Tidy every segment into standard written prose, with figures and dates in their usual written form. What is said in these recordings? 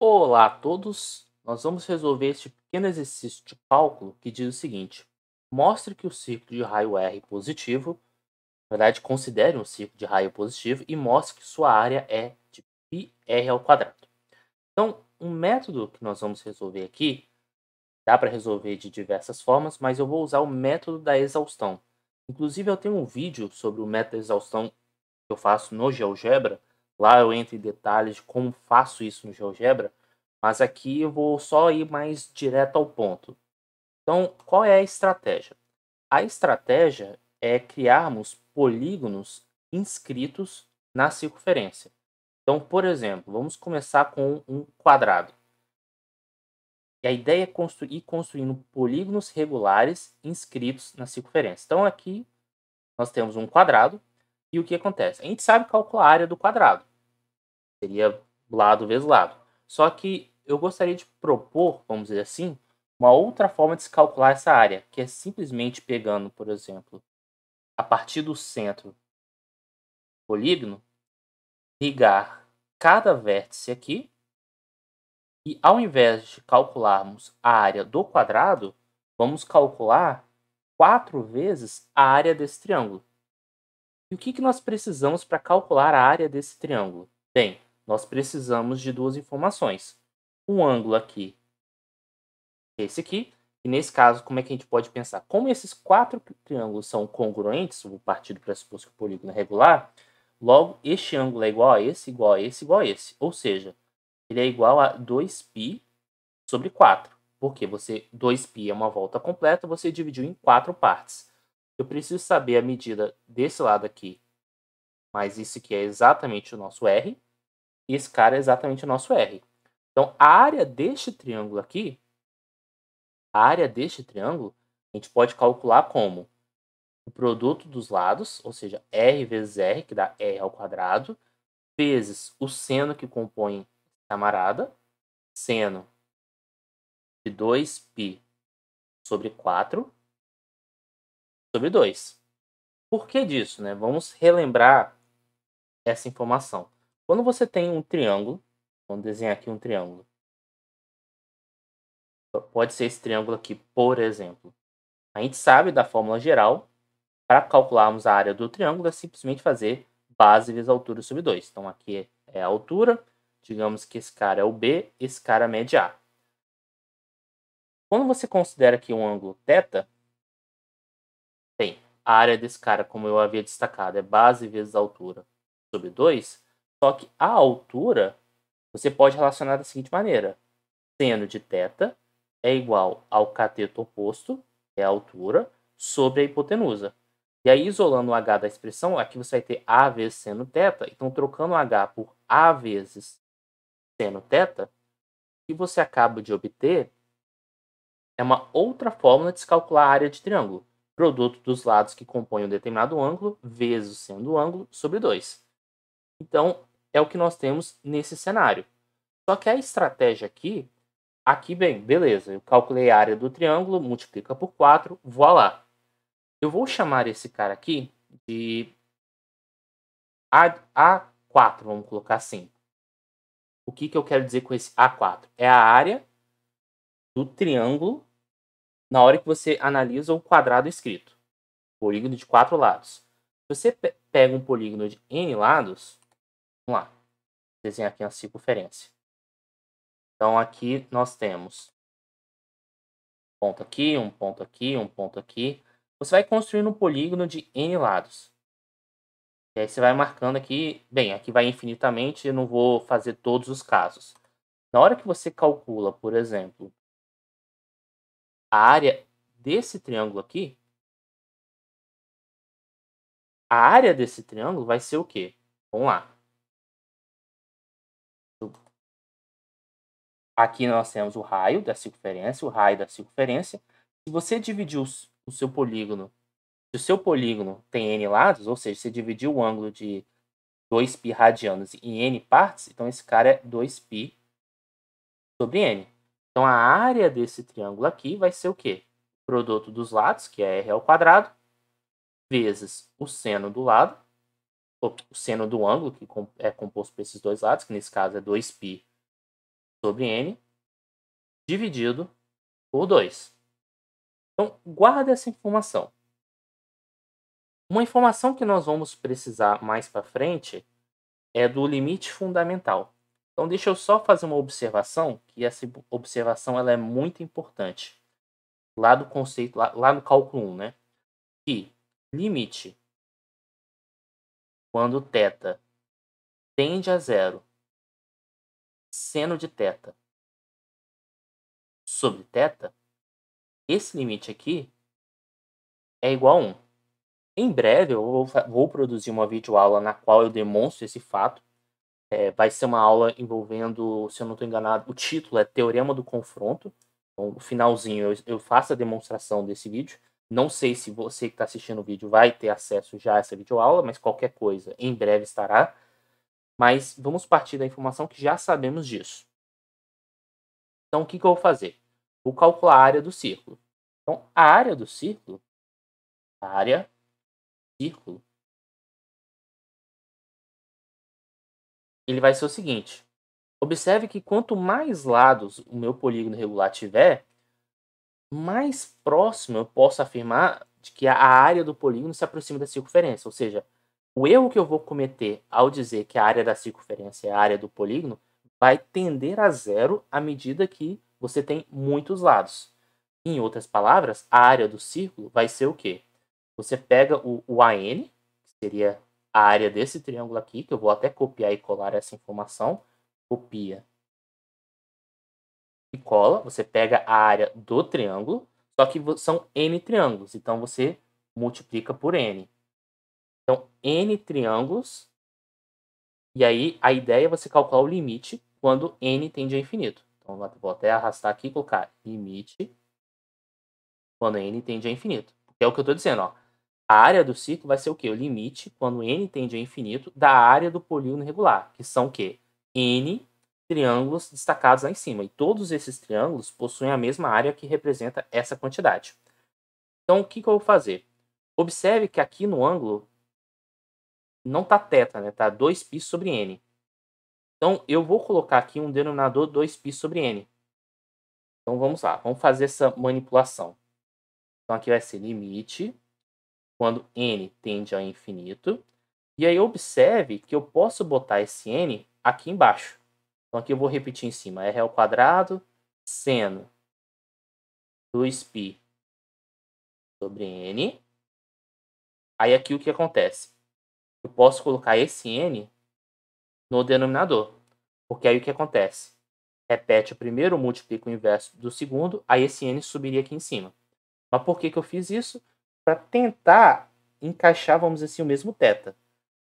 Olá a todos! Nós vamos resolver este pequeno exercício de cálculo que diz o seguinte: mostre que o círculo de raio R positivo, na verdade, considere um círculo de raio positivo e mostre que sua área é de πr ao quadrado. Então, um método que nós vamos resolver aqui, dá para resolver de diversas formas, mas eu vou usar o método da exaustão. Inclusive, eu tenho um vídeo sobre o método da exaustão que eu faço no GeoGebra. Lá eu entro em detalhes de como faço isso no GeoGebra, mas aqui eu vou só ir mais direto ao ponto. Então, qual é a estratégia? A estratégia é criarmos polígonos inscritos na circunferência. Então, por exemplo, vamos começar com um quadrado. E a ideia é ir construindo polígonos regulares inscritos na circunferência. Então, aqui nós temos um quadrado. E o que acontece? A gente sabe calcular a área do quadrado. Seria lado vezes lado. Só que eu gostaria de propor, vamos dizer assim, uma outra forma de se calcular essa área, que é simplesmente pegando, por exemplo, a partir do centro do polígono, ligar cada vértice aqui, e ao invés de calcularmos a área do quadrado, vamos calcular 4 vezes a área desse triângulo. E o que nós precisamos para calcular a área desse triângulo? Bem, nós precisamos de duas informações. Um ângulo aqui, esse aqui, e nesse caso, como é que a gente pode pensar? Como esses quatro triângulos são congruentes, vou partir do pressuposto que o polígono é regular, logo este ângulo é igual a esse, igual a esse, igual a esse. Ou seja, ele é igual a 2π sobre 4. Porque 2π é uma volta completa, você dividiu em 4 partes. Eu preciso saber a medida desse lado aqui, mas isso aqui é exatamente o nosso R, e esse cara é exatamente o nosso R. Então, a área deste triângulo aqui, a área deste triângulo, a gente pode calcular como o produto dos lados, ou seja, R vezes R, que dá R ao quadrado, vezes o seno que compõe esse camarada, seno de 2π sobre 4 sobre 2. Por que disso, né? Vamos relembrar essa informação. Quando você tem um triângulo, vamos desenhar aqui um triângulo. Pode ser esse triângulo aqui, por exemplo. A gente sabe da fórmula geral. Para calcularmos a área do triângulo, é simplesmente fazer base vezes altura sobre 2. Então, aqui é a altura. Digamos que esse cara é o B, esse cara mede A. Quando você considera aqui um ângulo θ, bem, a área desse cara, como eu havia destacado, é base vezes altura sobre 2. Só que a altura, você pode relacionar da seguinte maneira. Seno de θ é igual ao cateto oposto, que é a altura, sobre a hipotenusa. E aí, isolando o h da expressão, aqui você vai ter a vezes seno θ. Então, trocando o h por a vezes seno θ, o que você acaba de obter é uma outra fórmula de se calcular a área de triângulo. Produto dos lados que compõem um determinado ângulo vezes o seno do ângulo sobre 2. Então, é o que nós temos nesse cenário. Só que a estratégia aqui, bem, beleza, eu calculei a área do triângulo, multiplica por 4, voilá. Eu vou chamar esse cara aqui de A4, vamos colocar assim. O que eu quero dizer com esse A4? É a área do triângulo na hora que você analisa o quadrado escrito. Polígono de 4 lados. Se você pega um polígono de N lados, vamos lá, desenhar aqui uma circunferência. Então aqui nós temos um ponto aqui, um ponto aqui, um ponto aqui. Você vai construindo um polígono de N lados. E aí você vai marcando aqui, bem, aqui vai infinitamente, eu não vou fazer todos os casos. Na hora que você calcula, por exemplo, a área desse triângulo aqui, a área desse triângulo vai ser o quê? Vamos lá. Aqui nós temos o raio da circunferência, o raio da circunferência. Se você dividir o seu polígono, se o seu polígono tem n lados, ou seja, você dividir o ângulo de 2π radianos em n partes, então esse cara é 2π sobre n. Então a área desse triângulo aqui vai ser o quê? O produto dos lados, que é r ao quadrado, vezes o seno do lado, o seno do ângulo, que é composto por esses dois lados, que nesse caso é 2π sobre n dividido por 2. Então, guarda essa informação. Uma informação que nós vamos precisar mais para frente é do limite fundamental. Então, deixa eu só fazer uma observação, que essa observação ela é muito importante. Lá do conceito, lá no cálculo 1, né? Que limite quando θ tende a zero, seno de θ sobre θ, esse limite aqui é igual a 1. Em breve eu vou produzir uma videoaula na qual eu demonstro esse fato. Vai ser uma aula envolvendo, se eu não estou enganado, o título é Teorema do Confronto. Então, no finalzinho eu faço a demonstração desse vídeo. Não sei se você que está assistindo o vídeo vai ter acesso já a essa videoaula, mas qualquer coisa em breve estará. Mas vamos partir da informação que já sabemos disso. Então, o que eu vou fazer? Vou calcular a área do círculo. Então, a área do círculo, ele vai ser o seguinte. Observe que quanto mais lados o meu polígono regular tiver, mais próximo eu posso afirmar de que a área do polígono se aproxima da circunferência. Ou seja, o erro que eu vou cometer ao dizer que a área da circunferência é a área do polígono vai tender a zero à medida que você tem muitos lados. Em outras palavras, a área do círculo vai ser o quê? Você pega o AN, que seria a área desse triângulo aqui, que eu vou até copiar e colar essa informação. Copia e cola. Você pega a área do triângulo, só que são N triângulos. Então, você multiplica por N. Então, N triângulos. E aí, a ideia é você calcular o limite quando N tende a infinito. Então, vou até arrastar aqui e colocar limite quando N tende a infinito. Porque é o que eu estou dizendo, ó. A área do círculo vai ser o quê? O limite, quando n tende a infinito, da área do polígono regular, que são o quê? N triângulos destacados lá em cima. E todos esses triângulos possuem a mesma área que representa essa quantidade. Então, o que eu vou fazer? Observe que aqui no ângulo não está θ, né? Está 2π sobre n. Então, eu vou colocar aqui um denominador 2π sobre n. Então, vamos lá. Vamos fazer essa manipulação. Então, aqui vai ser limite quando n tende a infinito. E aí observe que eu posso botar esse n aqui embaixo. Então aqui eu vou repetir em cima. R ao quadrado seno 2π sobre n. Aí aqui o que acontece? Eu posso colocar esse n no denominador. Porque aí o que acontece? Repete o primeiro, multiplica o inverso do segundo, aí esse n subiria aqui em cima. Mas por que eu fiz isso? Para tentar encaixar, vamos dizer assim, o mesmo θ.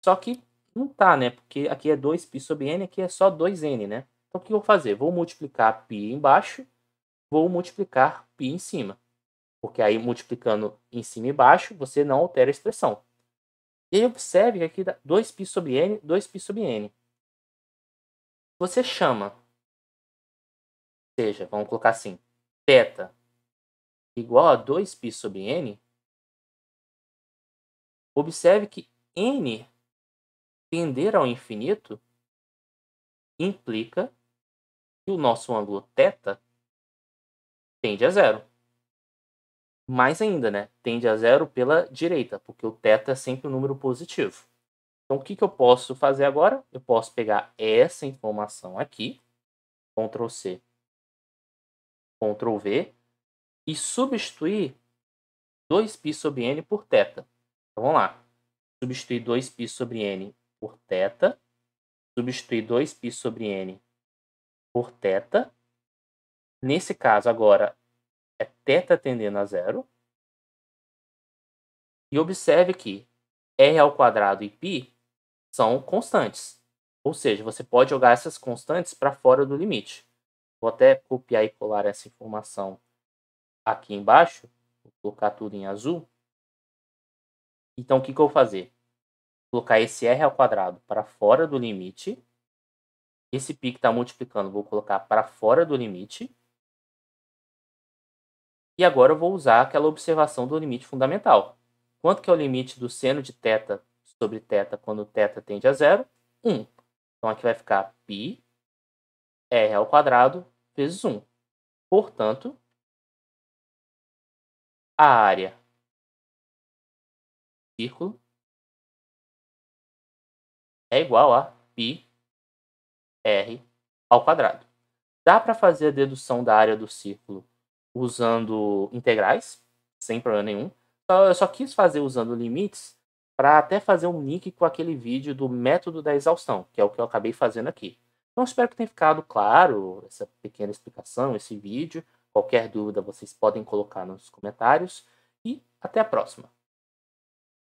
Só que não tá, né? Porque aqui é 2π sobre n, aqui é só 2n, né? Então, o que eu vou fazer? Vou multiplicar π embaixo, vou multiplicar π em cima. Porque aí, multiplicando em cima e embaixo, você não altera a expressão. E aí, observe que aqui dá 2π sobre n, 2π sobre n. Você chama, ou seja, vamos colocar assim, θ igual a 2π sobre n. Observe que n tender ao infinito implica que o nosso ângulo θ tende a zero. Mais ainda, né? Tende a zero pela direita, porque o θ é sempre um número positivo. Então, o que eu posso fazer agora? Eu posso pegar essa informação aqui, Ctrl C, Ctrl V, e substituir 2π sobre n por θ. Então, vamos lá. Substituir 2π sobre n por θ. Substituir 2π sobre n por θ. Nesse caso, agora, é θ tendendo a zero. E observe que r ao quadrado e π são constantes. Ou seja, você pode jogar essas constantes para fora do limite. Vou até copiar e colar essa informação aqui embaixo. Vou colocar tudo em azul. Então, o que eu vou fazer? Vou colocar esse r ao quadrado para fora do limite. Esse π que está multiplicando, vou colocar para fora do limite. E agora eu vou usar aquela observação do limite fundamental. Quanto que é o limite do seno de θ sobre θ quando θ tende a zero? 1. Então, aqui vai ficar π r ao quadrado vezes 1. Portanto, a área do círculo é igual a πr ao quadrado. Dá para fazer a dedução da área do círculo usando integrais, sem problema nenhum. Eu só quis fazer usando limites para até fazer um link com aquele vídeo do método da exaustão, que é o que eu acabei fazendo aqui. Então, espero que tenha ficado claro essa pequena explicação, esse vídeo. Qualquer dúvida, vocês podem colocar nos comentários. E até a próxima!